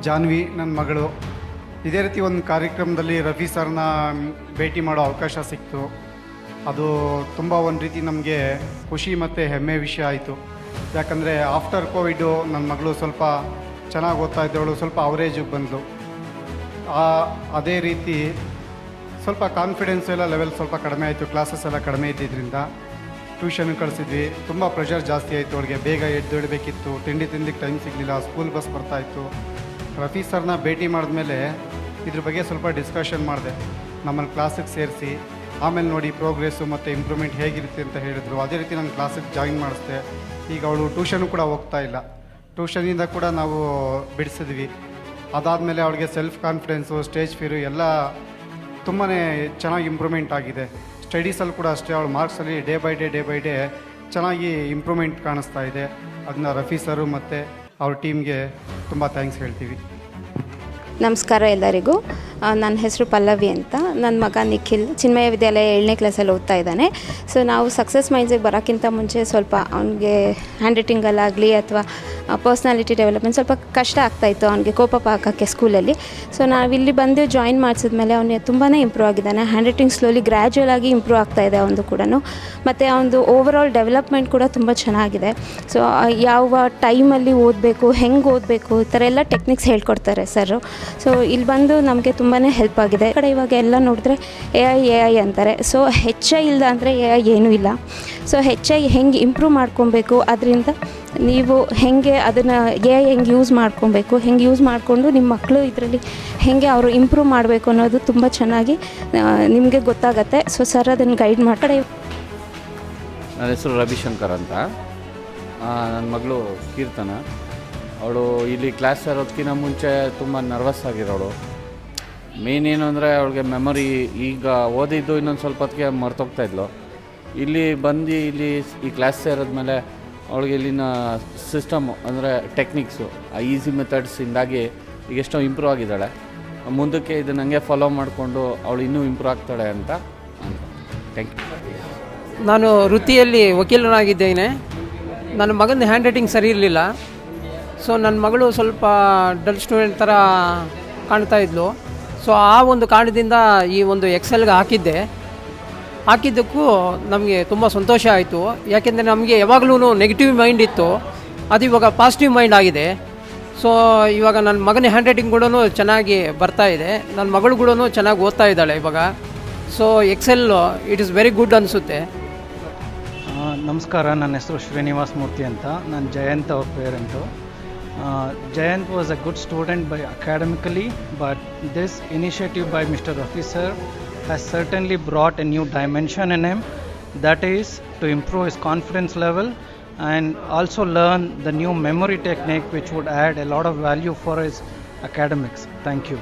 ಜಾನ್ವಿ ನನ್ನ ಮಗಳು. ಇದೇ ರೀತಿ ಒಂದು ಕಾರ್ಯಕ್ರಮದಲ್ಲಿ ರಫಿ ಸರ್ನ ಭೇಟಿ ಮಾಡೋ ಅವಕಾಶ ಸಿಕ್ತು. ಅದು ತುಂಬ ಒಂದು ರೀತಿ ನಮಗೆ ಖುಷಿ ಮತ್ತು ಹೆಮ್ಮೆ ವಿಷಯ ಆಯಿತು. ಯಾಕಂದರೆ ಆಫ್ಟರ್ ಕೋವಿಡು ನನ್ನ ಮಗಳು ಸ್ವಲ್ಪ ಚೆನ್ನಾಗಿ ಓದ್ತಾ ಇದ್ದವಳು, ಸ್ವಲ್ಪ ಅವರೇಜಿಗೆ ಬಂದಳು. ಅದೇ ರೀತಿ ಸ್ವಲ್ಪ ಕಾನ್ಫಿಡೆನ್ಸ್ ಎಲ್ಲ ಲೆವೆಲ್ ಸ್ವಲ್ಪ ಕಡಿಮೆ ಆಯಿತು. ಕ್ಲಾಸಸ್ ಎಲ್ಲ ಕಡಿಮೆ ಇದ್ದಿದ್ದರಿಂದ ಟ್ಯೂಷನ್ಗೆ ಕಳಿಸಿದ್ವಿ. ತುಂಬ ಪ್ರೆಷರ್ ಜಾಸ್ತಿ ಆಯಿತು ಅವಳಿಗೆ. ಬೇಗ ಎದ್ದೇಳಬೇಕಿತ್ತು, ತಿಂಡಿಗೆ ಟೈಮ್ ಸಿಗಲಿಲ್ಲ, ಸ್ಕೂಲ್ ಬಸ್ ಬರ್ತಾಯಿತ್ತು. ರಫಿ ಸರ್ನ ಭೇಟಿ ಮಾಡಿದ್ಮೇಲೆ ಇದ್ರ ಬಗ್ಗೆ ಸ್ವಲ್ಪ ಡಿಸ್ಕಷನ್ ಮಾಡಿದೆ. ನಮ್ಮನ್ನು ಕ್ಲಾಸಿಗೆ ಸೇರಿಸಿ ಆಮೇಲೆ ನೋಡಿ ಪ್ರೋಗ್ರೆಸ್ಸು ಮತ್ತು ಇಂಪ್ರೂವ್ಮೆಂಟ್ ಹೇಗಿರುತ್ತೆ ಅಂತ ಹೇಳಿದರು. ಅದೇ ರೀತಿ ನಾನು ಕ್ಲಾಸಿಗೆ ಜಾಯಿನ್ ಮಾಡಿಸ್ದೆ. ಈಗ ಅವಳು ಟ್ಯೂಷನು ಕೂಡ ಹೋಗ್ತಾ ಇಲ್ಲ. ಟ್ಯೂಷನಿಂದ ಕೂಡ ನಾವು ಬಿಡಿಸಿದ್ವಿ. ಅದಾದಮೇಲೆ ಅವಳಿಗೆ ಸೆಲ್ಫ್ ಕಾನ್ಫಿಡೆನ್ಸು, ಸ್ಟೇಜ್ ಫಿಯರು ಎಲ್ಲ ತುಂಬಾ ಚೆನ್ನಾಗಿ ಇಂಪ್ರೂವ್ಮೆಂಟ್ ಆಗಿದೆ. ಸ್ಟಡೀಸಲ್ಲಿ ಕೂಡ ಅಷ್ಟೇ, ಅವಳ ಮಾರ್ಕ್ಸಲ್ಲಿ ಡೇ ಬೈ ಡೇ ಚೆನ್ನಾಗಿ ಇಂಪ್ರೂವ್ಮೆಂಟ್ ಕಾಣಿಸ್ತಾ ಇದೆ. ಅದನ್ನ ರಫಿ ಸರು ಮತ್ತು ಅವ್ರ ಟೀಮ್ಗೆ ತುಂಬ ಥ್ಯಾಂಕ್ಸ್ ಹೇಳ್ತೀವಿ. ನಮಸ್ಕಾರ ಎಲ್ಲರಿಗೂ. ನನ್ನ ಹೆಸರು ಪಲ್ಲವಿ ಅಂತ. ನನ್ನ ಮಗ ನಿಖಿಲ್ ಚಿನ್ಮಯ ವಿದ್ಯಾಲಯ 7ನೇ ಕ್ಲಾಸಲ್ಲಿ ಓದ್ತಾ ಇದ್ದಾನೆ. ಸೊ ನಾವು ಸಕ್ಸಸ್ ಮೈಂಡ್ಸಿಗೆ ಬರೋಕ್ಕಿಂತ ಮುಂಚೆ ಸ್ವಲ್ಪ ಅವನಿಗೆ ಹ್ಯಾಂಡ್ ರೈಟಿಂಗಲ್ಲಾಗಲಿ ಅಥವಾ ಪರ್ಸ್ನಾಲಿಟಿ ಡೆವಲಪ್ಮೆಂಟ್ ಸ್ವಲ್ಪ ಕಷ್ಟ ಆಗ್ತಾಯಿತ್ತು ಅವನಿಗೆ ಕೋಪ ಹಾಕೋಕ್ಕೆ ಸ್ಕೂಲಲ್ಲಿ. ಸೊ ನಾವಿಲ್ಲಿ ಬಂದು ಜಾಯಿನ್ ಮಾಡಿಸಿದ್ಮೇಲೆ ಅವನಿಗೆ ತುಂಬಾ ಇಂಪ್ರೂವ್ ಆಗಿದ್ದಾನೆ. ಹ್ಯಾಂಡ್ ರೈಟಿಂಗ್ ಸ್ಲೋಲಿ ಗ್ರ್ಯಾಜುವಲ್ ಆಗಿ ಇಂಪ್ರೂವ್ ಆಗ್ತಾಯಿದೆ ಅವನು ಕೂಡ. ಮತ್ತು ಅವನದು ಓವರಾಲ್ ಡೆವಲಪ್ಮೆಂಟ್ ಕೂಡ ತುಂಬ ಚೆನ್ನಾಗಿದೆ. ಸೊ ಯಾವ ಟೈಮಲ್ಲಿ ಓದಬೇಕು, ಹೆಂಗೆ ಓದಬೇಕು, ಈ ಥರ ಎಲ್ಲ ಟೆಕ್ನಿಕ್ಸ್ ಹೇಳ್ಕೊಡ್ತಾರೆ ಸರು. ಸೊ ಇಲ್ಲಿ ಬಂದು ನಮಗೆ ತುಂಬಾ ಹೆಲ್ಪ್ ಆಗಿದೆ. ಕಡೆ ಇವಾಗ ಎಲ್ಲ ನೋಡಿದ್ರೆ ಎ ಐ ಅಂತಾರೆ. ಸೊ HI ಇಲ್ಲ ಅಂದರೆ AI ಏನೂ ಇಲ್ಲ. ಸೊ HI ಹೆಂಗೆ ಇಂಪ್ರೂವ್ ಮಾಡ್ಕೊಬೇಕು, ಅದರಿಂದ ನೀವು ಹೇಗೆ ಅದನ್ನು AI ಹೆಂಗೆ ಯೂಸ್ ಮಾಡ್ಕೊಬೇಕು, ಹೆಂಗೆ ಯೂಸ್ ಮಾಡಿಕೊಂಡು ನಿಮ್ಮ ಮಕ್ಕಳು ಇದರಲ್ಲಿ ಹೇಗೆ ಅವರು ಇಂಪ್ರೂವ್ ಮಾಡಬೇಕು ಅನ್ನೋದು ತುಂಬ ಚೆನ್ನಾಗಿ ನಿಮಗೆ ಗೊತ್ತಾಗತ್ತೆ. ಸೊ ಸರ್ ಅದನ್ನು ಗೈಡ್ ಮಾಡ್ಕಡೆ. ನನ್ನ ಹೆಸರು ರವಿಶಂಕರ್ ಅಂತ. ನನ್ನ ಮಗಳು ಕೀರ್ತನ. ಅವಳು ಇಲ್ಲಿ ಕ್ಲಾಸ್ ಸೇರೋದಕ್ಕಿಂತ ಮುಂಚೆ ತುಂಬ ನರ್ವಸ್ ಆಗಿರೋಳು. ಮೇನ್ ಏನು ಅಂದರೆ ಅವಳಿಗೆ ಮೆಮೊರಿ ಈಗ ಓದಿದ್ದು ಇನ್ನೊಂದು ಸ್ವಲ್ಪ ಹೊತ್ತಿಗೆ ಮರ್ತೋಗ್ತಾಯಿದ್ಲು. ಇಲ್ಲಿ ಬಂದು ಈ ಕ್ಲಾಸ್ ಸೇರಿದ್ಮೇಲೆ ಅವಳಿಗೆ ಇಲ್ಲಿನ ಸಿಸ್ಟಮ್ ಅಂದರೆ ಟೆಕ್ನಿಕ್ಸು, ಆ ಈಸಿ ಮೆಥಡ್ಸಿಂದಾಗಿ ಈಗ ಎಷ್ಟೋ ಇಂಪ್ರೂವ್ ಆಗಿದ್ದಾಳೆ. ಮುಂದಕ್ಕೆ ಇದನ್ನು ಹಂಗೆ ಫಾಲೋ ಮಾಡಿಕೊಂಡು ಅವಳು ಇನ್ನೂ ಇಂಪ್ರೂವ್ ಆಗ್ತಾಳೆ ಅಂತ ಥ್ಯಾಂಕ್ ಯು. ನಾನು ವೃತ್ತಿಯಲ್ಲಿ ವಕೀಲನಾಗಿದ್ದೇನೆ. ನನ್ನ ಮಗನ ಹ್ಯಾಂಡ್ ರೈಟಿಂಗ್ ಸರಿ ಇರಲಿಲ್ಲ. ಸೊ ನನ್ನ ಮಗಳು ಸ್ವಲ್ಪ ಡಲ್ ಸ್ಟೂಡೆಂಟ್ ಥರ ಕಾಣ್ತಾ ಇದ್ಲು. ಸೊ ಆ ಒಂದು ಕಾರಣದಿಂದ ಈ ಒಂದು ಎಕ್ಸೆಲ್ಗೆ ಹಾಕಿದ್ದಕ್ಕೂ ನಮಗೆ ತುಂಬ ಸಂತೋಷ ಆಯಿತು. ಯಾಕೆಂದರೆ ನಮಗೆ ಯಾವಾಗಲೂ ನೆಗೆಟಿವ್ ಮೈಂಡ್ ಇತ್ತು, ಅದು ಇವಾಗ ಪಾಸಿಟಿವ್ ಮೈಂಡ್ ಆಗಿದೆ. ಸೊ ಇವಾಗ ನನ್ನ ಮಗನ ಹ್ಯಾಂಡ್ ರೈಟಿಂಗ್ ಕೂಡ ಚೆನ್ನಾಗಿ ಬರ್ತಾ ಇದೆ. ನನ್ನ ಮಗಳು ಕೂಡ ಚೆನ್ನಾಗಿ ಓದ್ತಾ ಇದ್ದಾಳೆ ಇವಾಗ. So excel it is very good ಅನಿಸುತ್ತೆ. ನಮಸ್ಕಾರ, ನನ್ನ ಹೆಸರು ಶ್ರೀನಿವಾಸ್ ಮೂರ್ತಿ ಅಂತ. ನಾನು ಜಯಂತ್ ಅವ್ರ parent. Jayant was a good student by academically, but this initiative by Mr. Rafi sir has certainly brought a new dimension in him, that is to improve his confidence level and also learn the new memory technique which would add a lot of value for his academics. Thank you.